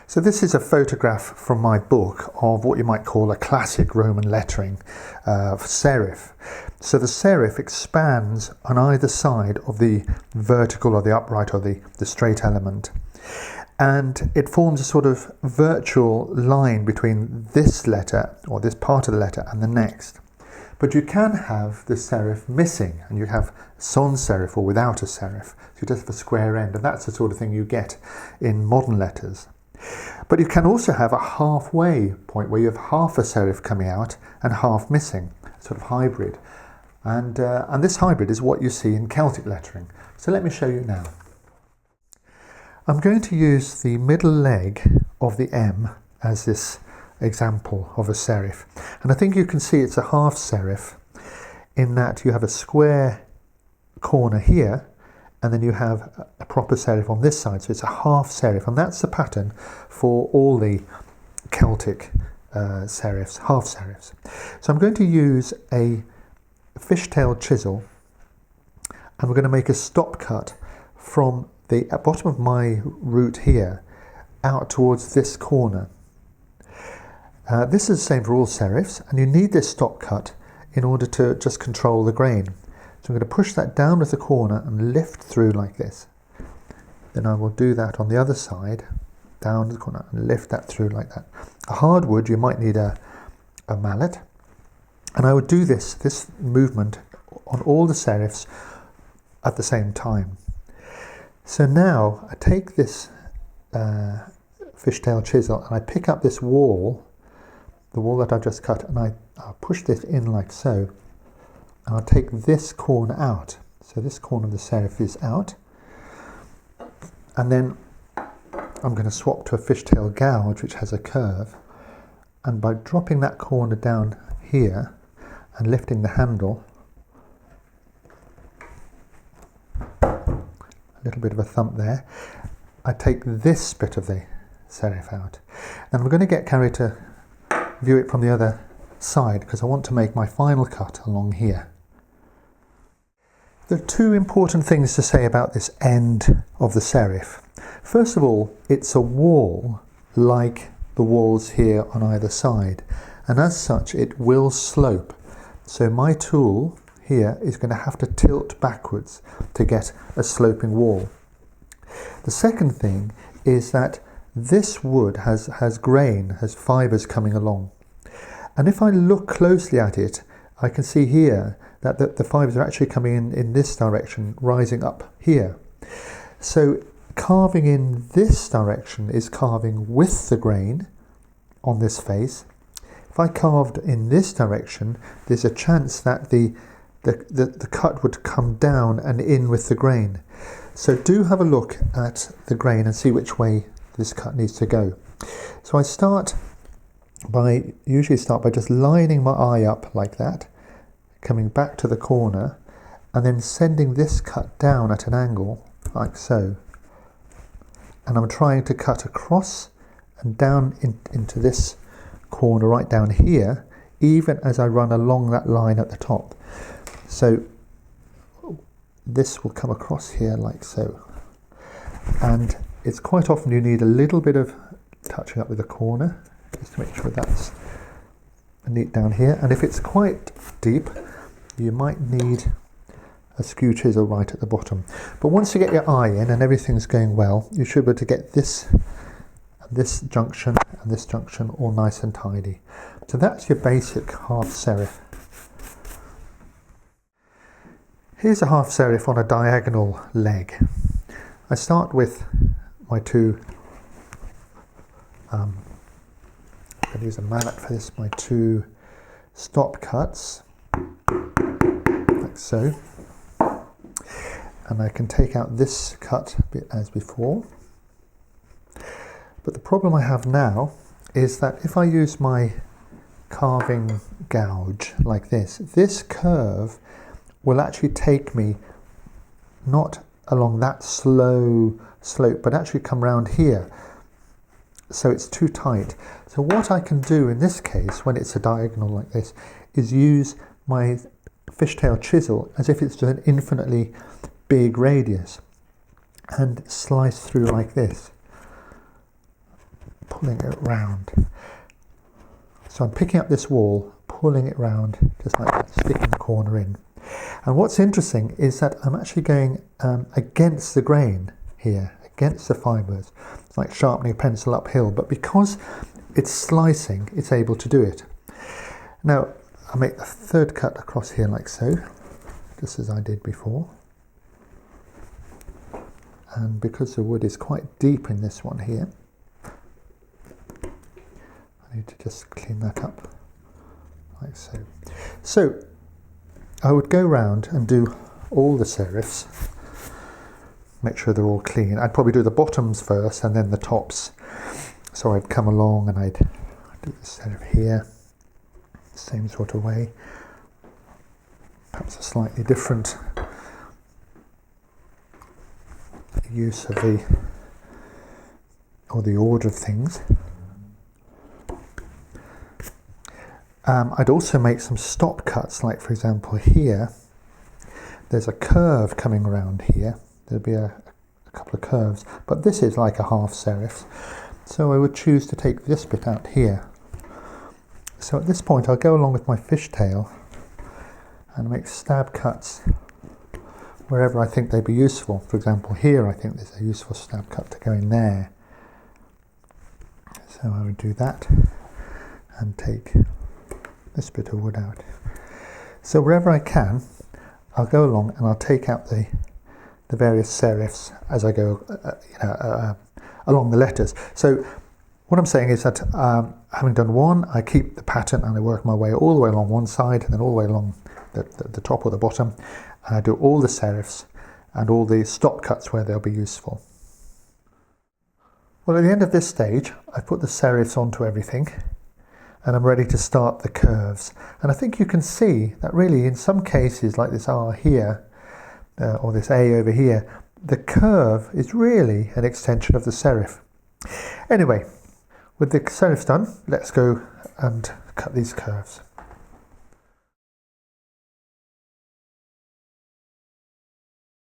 So this is a photograph from my book of what you might call a classic Roman lettering, serif. So the serif expands on either side of the vertical or the upright or the straight element. And it forms a sort of virtual line between this letter or this part of the letter and the next. But you can have the serif missing, and you have sans serif or without a serif. So you just have a square end, and that's the sort of thing you get in modern letters. But you can also have a halfway point where you have half a serif coming out and half missing, sort of hybrid. And this hybrid is what you see in Celtic lettering. So let me show you now. I'm going to use the middle leg of the M as this example of a serif. And I think you can see it's a half serif in that you have a square corner here, and then you have a proper serif on this side, so it's a half serif, and that's the pattern for all the Celtic serifs, half serifs. So I'm going to use a fishtail chisel, and we're going to make a stop cut from the bottom of my root here out towards this corner. This is the same for all serifs, and you need this stop cut in order to just control the grain. So I'm going to push that down with the corner and lift through like this. Then I will do that on the other side, down the corner, and lift that through like that. A hardwood, you might need a mallet. And I would do this movement on all the serifs at the same time. So now I take this fishtail chisel and I pick up this wall, the wall that I've just cut, and I'll push this in like so. And I'll take this corner out. So this corner of the serif is out. And then I'm going to swap to a fishtail gouge, which has a curve. And by dropping that corner down here and lifting the handle, a little bit of a thump there, I take this bit of the serif out. And we're going to get Carrie to view it from the other side because I want to make my final cut along here. There are two important things to say about this end of the serif. First of all, it's a wall like the walls here on either side, and as such it will slope. So my tool here is going to have to tilt backwards to get a sloping wall. The second thing is that this wood has grain, has fibres coming along. And if I look closely at it, I can see here that the fibres are actually coming in this direction, rising up here. So carving in this direction is carving with the grain on this face. If I carved in this direction, there's a chance that the cut would come down and in with the grain. So do have a look at the grain and see which way this cut needs to go. So I usually start by just lining my eye up like that, coming back to the corner, and then sending this cut down at an angle like so. And I'm trying to cut across and down into this corner right down here, even as I run along that line at the top. So this will come across here like so. And it's quite often you need a little bit of touching up with the corner, just to make sure that's neat down here. And if it's quite deep, you might need a skew chisel right at the bottom. But once you get your eye in and everything's going well, you should be able to get this junction and this junction all nice and tidy. So that's your basic half serif. Here's a half serif on a diagonal leg. I start with my two, I'm going to use a mallet for this, my two stop cuts, like so. And I can take out this cut as before. But the problem I have now is that if I use my carving gouge like this curve will actually take me not along that slow slope, but actually come round here. So it's too tight. So what I can do in this case, when it's a diagonal like this, is use my fishtail chisel as if it's just an infinitely big radius and slice through like this. pulling it round. So I'm picking up this wall, pulling it round, just like that, sticking the corner in. And what's interesting is that I'm actually going against the grain here, against the fibres. It's like sharpening a pencil uphill, but because it's slicing, it's able to do it. Now, I'll make the third cut across here like so, just as I did before. And because the wood is quite deep in this one here, I need to just clean that up, like so. So, I would go round and do all the serifs, make sure they're all clean. I'd probably do the bottoms first and then the tops. So I'd come along and I'd do the serif here, same sort of way, perhaps a slightly different use of the order of things. I'd also make some stop cuts, like for example here, there's a curve coming around here. There'll be a couple of curves, but this is like a half serif. So I would choose to take this bit out here. So at this point I'll go along with my fishtail and make stab cuts wherever I think they'd be useful. For example here I think there's a useful stab cut to go in there. So I would do that and take this bit of wood out. So wherever I can, I'll go along and I'll take out the various serifs as I go along the letters. So what I'm saying is that having done one, I keep the pattern and I work my way all the way along one side and then all the way along the top or the bottom, and I do all the serifs and all the stop cuts where they'll be useful. Well, at the end of this stage, I've put the serifs onto everything and I'm ready to start the curves. And I think you can see that really in some cases, like this R here, or this A over here, the curve is really an extension of the serif. Anyway, with the serifs done, let's go and cut these curves.